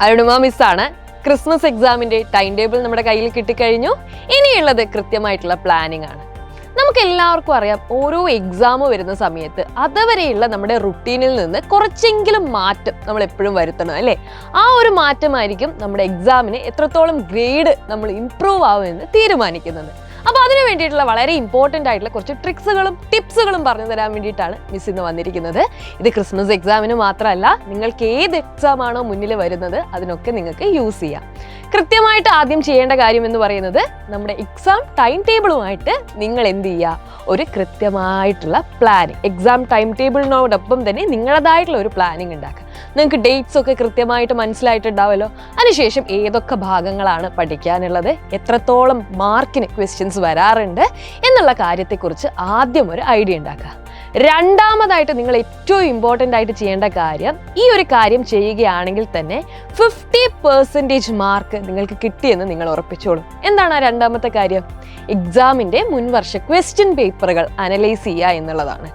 Arunima മിസ്സാണ്. Christmas എക്സാമിന്റെ time table നമ്മുടെ കയ്യിൽ കിട്ടിക്കഴിഞ്ഞു. ഇനിയുള്ളത് കൃത്യമായിട്ടുള്ള പ്ലാനിങ് ആണ്. നമുക്ക് എല്ലാവർക്കും അറിയാം, ഓരോ എക്സാം വരുന്ന സമയത്ത് അതുവരെയുള്ള നമ്മുടെ റുട്ടീനിൽ നിന്ന് കുറച്ചെങ്കിലും മാറ്റം നമ്മൾ എപ്പോഴും വരുത്തണം അല്ലേ? ആ ഒരു മാറ്റമായിരിക്കും നമ്മുടെ എക്സാമിന് എത്രത്തോളം ഗ്രേഡ് നമ്മൾ ഇംപ്രൂവ് ആവുമെന്ന് തീരുമാനിക്കുന്നത്. അപ്പോൾ അതിനു വേണ്ടിയിട്ടുള്ള വളരെ ഇമ്പോർട്ടൻ്റ് ആയിട്ടുള്ള കുറച്ച് ട്രിക്സുകളും ടിപ്സുകളും പറഞ്ഞു തരാൻ വേണ്ടിയിട്ടാണ് മിസ് ഇന്ന് വന്നിരിക്കുന്നത്. ഇത് ക്രിസ്മസ് എക്സാമിന് മാത്രമല്ല, നിങ്ങൾക്ക് ഏത് എക്സാം ആണോ മുന്നിൽ വരുന്നത് അതിനൊക്കെ നിങ്ങൾക്ക് യൂസ് ചെയ്യാം. കൃത്യമായിട്ട് ആദ്യം ചെയ്യേണ്ട കാര്യം എന്ന് പറയുന്നത്, നമ്മുടെ എക്സാം ടൈം ടേബിളുമായിട്ട് നിങ്ങൾ എന്ത് ചെയ്യുക, ഒരു കൃത്യമായിട്ടുള്ള പ്ലാനിങ്, എക്സാം ടൈം ടേബിളിനോടൊപ്പം തന്നെ നിങ്ങളുടേതായിട്ടുള്ള ഒരു പ്ലാനിങ് ഉണ്ടാക്കുക. നിങ്ങൾക്ക് ഡേറ്റ്സ് ഒക്കെ കൃത്യമായിട്ട് മനസ്സിലായിട്ടുണ്ടാവുമല്ലോ. അതിനുശേഷം ഏതൊക്കെ ഭാഗങ്ങളാണ് പഠിക്കാനുള്ളത്, എത്രത്തോളം മാർക്കിന് ക്വസ്റ്റ്യൻസ് വരാറുണ്ട് എന്നുള്ള കാര്യത്തെക്കുറിച്ച് ആദ്യം ഒരു ഐഡിയ ഉണ്ടാക്കുക. രണ്ടാമതായിട്ട് നിങ്ങൾ ഏറ്റവും ഇമ്പോർട്ടൻ്റ് ആയിട്ട് ചെയ്യേണ്ട കാര്യം, ഈ ഒരു കാര്യം ചെയ്യുകയാണെങ്കിൽ തന്നെ 50% മാർക്ക് നിങ്ങൾക്ക് കിട്ടിയെന്ന് നിങ്ങൾ ഉറപ്പിച്ചോളൂ. എന്താണ് ആ രണ്ടാമത്തെ കാര്യം? എക്സാമിൻ്റെ മുൻവർഷ ക്വസ്റ്റ്യൻ പേപ്പറുകൾ അനലൈസ് ചെയ്യുക എന്നുള്ളതാണ്.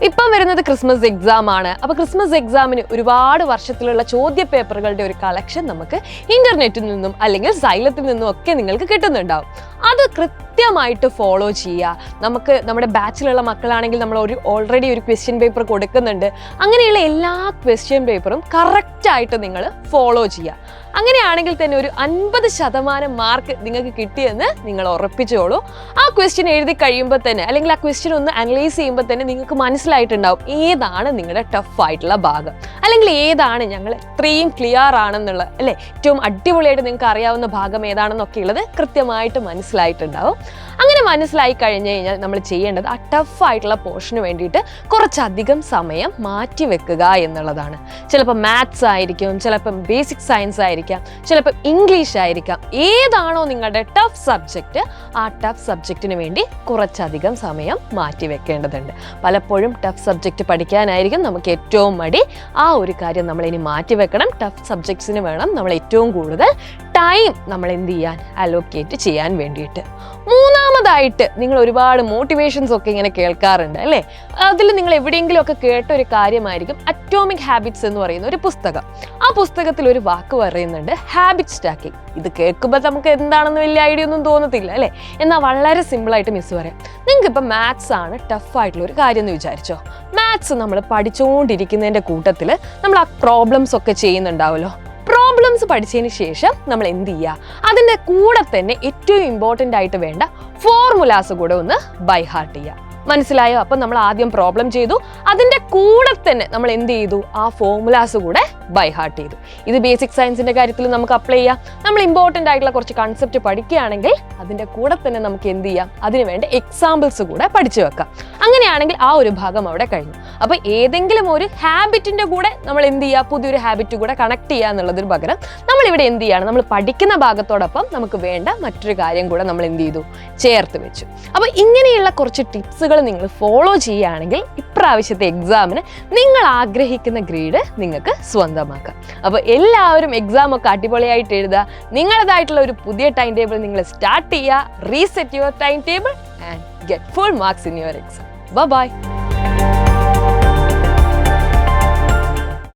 ഇപ്പം വരുന്നത് ക്രിസ്മസ് എക്സാം ആണ്. അപ്പോൾ ക്രിസ്മസ് എക്സാമിന് ഒരുപാട് വർഷത്തിലുള്ള ചോദ്യ പേപ്പറുകളുടെ ഒരു കളക്ഷൻ നമുക്ക് ഇൻ്റർനെറ്റിൽ നിന്നും അല്ലെങ്കിൽ സൈലത്തിൽ നിന്നും ഒക്കെ നിങ്ങൾക്ക് കിട്ടുന്നുണ്ടാവും. അത് കൃത്യമായിട്ട് ഫോളോ ചെയ്യുക. നമുക്ക് നമ്മുടെ ബാച്ചിലുള്ള മക്കളാണെങ്കിൽ നമ്മൾ ഓൾറെഡി ഒരു ക്വസ്റ്റ്യൻ പേപ്പർ കൊടുക്കുന്നുണ്ട്. അങ്ങനെയുള്ള എല്ലാ ക്വസ്റ്റ്യൻ പേപ്പറും കറക്റ്റായിട്ട് നിങ്ങൾ ഫോളോ ചെയ്യുക. അങ്ങനെയാണെങ്കിൽ തന്നെ ഒരു 50% മാർക്ക് നിങ്ങൾക്ക് കിട്ടിയെന്ന് നിങ്ങൾ ഉറപ്പിച്ചോളൂ. ആ ക്വസ്റ്റ്യൻ എഴുതി കഴിയുമ്പോൾ തന്നെ, അല്ലെങ്കിൽ ആ ക്വസ്റ്റ്യൻ ഒന്ന് അനലൈസ് ചെയ്യുമ്പോൾ തന്നെ നിങ്ങൾക്ക് മനസ്സിലായിട്ടുണ്ടാവും ഏതാണ് നിങ്ങളുടെ ടഫ് ആയിട്ടുള്ള ഭാഗം, അല്ലെങ്കിൽ ഏതാണ് ഞങ്ങൾ ഇത്രയും ക്ലിയർ ആണെന്നുള്ള, അല്ലേ, ഏറ്റവും അടിപൊളിയായിട്ട് നിങ്ങൾക്ക് അറിയാവുന്ന ഭാഗം ഏതാണെന്നൊക്കെ ഉള്ളത് കൃത്യമായിട്ട് മനസ്സിലായിട്ടുണ്ടാവും. അങ്ങനെ മനസ്സിലായി കഴിഞ്ഞ് കഴിഞ്ഞാൽ നമ്മൾ ചെയ്യേണ്ടത് ആ ടഫ് ആയിട്ടുള്ള പോർഷന് വേണ്ടിയിട്ട് കുറച്ചധികം സമയം മാറ്റി വെക്കുക എന്നുള്ളതാണ്. ചിലപ്പോൾ മാത്സ് ആയിരിക്കും, ചിലപ്പം ബേസിക് സയൻസ് ആയിരിക്കാം, ചിലപ്പോൾ ഇംഗ്ലീഷ് ആയിരിക്കാം. ഏതാണോ നിങ്ങളുടെ ടഫ് സബ്ജക്റ്റ്, ആ ടഫ് സബ്ജക്റ്റിന് വേണ്ടി കുറച്ചധികം സമയം മാറ്റി വെക്കേണ്ടതുണ്ട്. പലപ്പോഴും ടഫ് സബ്ജക്റ്റ് പഠിക്കാനായിരിക്കും നമുക്ക് ഏറ്റവും മടി. ആ ഒരു കാര്യം നമ്മൾ ഇനി മാറ്റി വെക്കണം. ടഫ് സബ്ജക്ട്സിന് വേണം നമ്മൾ ഏറ്റവും കൂടുതൽ ടൈം നമ്മൾ എന്ത് ചെയ്യാൻ, അലോക്കേറ്റ് ചെയ്യാൻ വേണ്ടിയിട്ട്. മൂന്നാമതായിട്ട്, നിങ്ങൾ ഒരുപാട് മോട്ടിവേഷൻസ് ഒക്കെ ഇങ്ങനെ കേൾക്കാറുണ്ട് അല്ലേ? അതിൽ നിങ്ങൾ എവിടെയെങ്കിലും ഒക്കെ കേട്ട ഒരു കാര്യമായിരിക്കും അറ്റോമിക് ഹാബിറ്റ്സ് എന്ന് പറയുന്ന ഒരു പുസ്തകം. ആ പുസ്തകത്തിൽ ഒരു വാക്ക് പറയുന്നുണ്ട്, ഹാബിറ്റ് സ്റ്റാക്കിംഗ്. ഇത് കേൾക്കുമ്പോൾ നമുക്ക് എന്താണെന്ന് വലിയ ഐഡിയ ഒന്നും തോന്നത്തില്ല അല്ലേ? എന്നാൽ വളരെ സിമ്പിളായിട്ട് മിസ് പറയാം. നിങ്ങൾക്ക് ഇപ്പം മാത്സ് ആണ് ടഫായിട്ടുള്ള ഒരു കാര്യം എന്ന് വിചാരിച്ചോ. മാത്സ് നമ്മൾ പഠിച്ചുകൊണ്ടിരിക്കുന്നതിൻ്റെ കൂട്ടത്തിൽ നമ്മൾ ആ പ്രോബ്ലംസ് ഒക്കെ ചെയ്യുന്നുണ്ടാവുമല്ലോ. പ്രോബ്ലംസ് പഠിച്ചതിന് ശേഷം നമ്മൾ എന്ത് ചെയ്യുക, അതിൻ്റെ കൂടെ തന്നെ ഏറ്റവും ഇമ്പോർട്ടൻ്റ് ആയിട്ട് വേണ്ട ഫോർമുലാസ് കൂടെ ഒന്ന് ബൈ ഹാർട്ട് ചെയ്യുക. മനസ്സിലായോ? അപ്പം നമ്മൾ ആദ്യം പ്രോബ്ലം ചെയ്തു, അതിൻ്റെ കൂടെ തന്നെ നമ്മൾ എന്ത് ചെയ്തു, ആ ഫോർമുലാസ് കൂടെ ബൈ ഹാർട്ട് ചെയ്തു. ഇത് ബേസിക് സയൻസിൻ്റെ കാര്യത്തിൽ നമുക്ക് അപ്ലൈ ചെയ്യാം. നമ്മൾ ഇമ്പോർട്ടൻ്റ് ആയിട്ടുള്ള കുറച്ച് കൺസെപ്റ്റ് പഠിക്കുകയാണെങ്കിൽ അതിൻ്റെ കൂടെ തന്നെ നമുക്ക് എന്ത് ചെയ്യാം, അതിന് വേണ്ട എക്സാമ്പിൾസ് കൂടെ പഠിച്ചു വെക്കാം. അങ്ങനെയാണെങ്കിൽ ആ ഒരു ഭാഗം അവിടെ കഴിഞ്ഞു. അപ്പോൾ ഏതെങ്കിലും ഒരു ഹാബിറ്റിൻ്റെ കൂടെ നമ്മൾ എന്ത് ചെയ്യുക, പുതിയൊരു ഹാബിറ്റ് കൂടെ കണക്ട് ചെയ്യുക എന്നുള്ളതിന് പകരം നമ്മളിവിടെ എന്ത് ചെയ്യുകയാണ്, നമ്മൾ പഠിക്കുന്ന ഭാഗത്തോടൊപ്പം നമുക്ക് വേണ്ട മറ്റൊരു കാര്യം കൂടെ നമ്മൾ എന്ത് ചെയ്തു, ചേർത്ത് വെച്ചു. അപ്പോൾ ഇങ്ങനെയുള്ള കുറച്ച് ടിപ്സുകൾ നിങ്ങൾ ഫോളോ ചെയ്യുകയാണെങ്കിൽ ഇപ്രാവശ്യത്തെ എക്സാമിന് നിങ്ങൾ ആഗ്രഹിക്കുന്ന ഗ്രേഡ് നിങ്ങൾക്ക് സ്വന്തമാക്കാം. അപ്പോൾ എല്ലാവരും എക്സാം ഒക്കെ അടിപൊളിയായിട്ട് എഴുതുക. നിങ്ങളുടേതായിട്ടുള്ള ഒരു പുതിയ ടൈം ടേബിൾ നിങ്ങൾ സ്റ്റാർട്ട് ചെയ്യുക. Reset your time table and get full marks in your exam. Bye-bye.